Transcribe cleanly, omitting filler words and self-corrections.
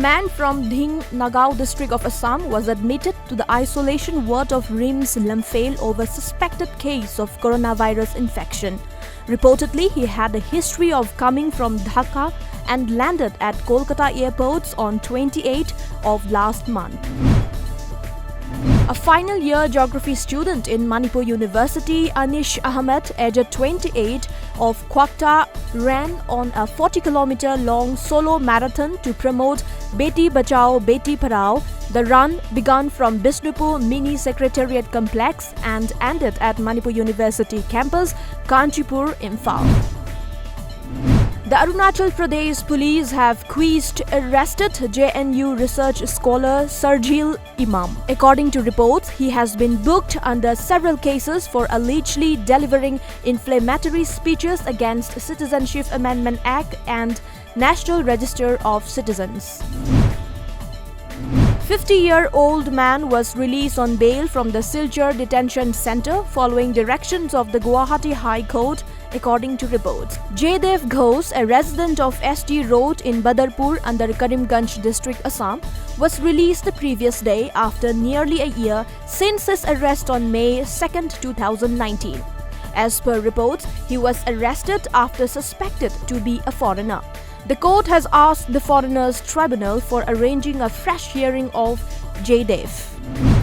man from Dhing Nagaon district of Assam was admitted to the isolation ward of RIMS Lamphale over suspected case of coronavirus infection. Reportedly, he had a history of coming from Dhaka and landed at Kolkata airports on 28th of last month. A final year geography student in Manipur University, Anish Ahmed, aged 28, of Kwakta, ran on a 40-kilometer long solo marathon to promote Beti Bachao Beti Padhao. The run began from Bishnupur Mini Secretariat Complex and ended at Manipur University campus, Kanchipur, Imphal. The Arunachal Pradesh police have arrested JNU research scholar Sarjil Imam. According to reports, he has been booked under several cases for allegedly delivering inflammatory speeches against Citizenship Amendment Act and National Register of Citizens. 50-year-old man was released on bail from the Silchar Detention Center following directions of the Guwahati High Court, according to reports. Jaydev Ghosh, a resident of ST Road in Badarpur under Karimganj district, Assam, was released the previous day after nearly a year since his arrest on May 2, 2019. As per reports, he was arrested after suspected to be a foreigner. The court has asked the Foreigners Tribunal for arranging a fresh hearing of Jaydev.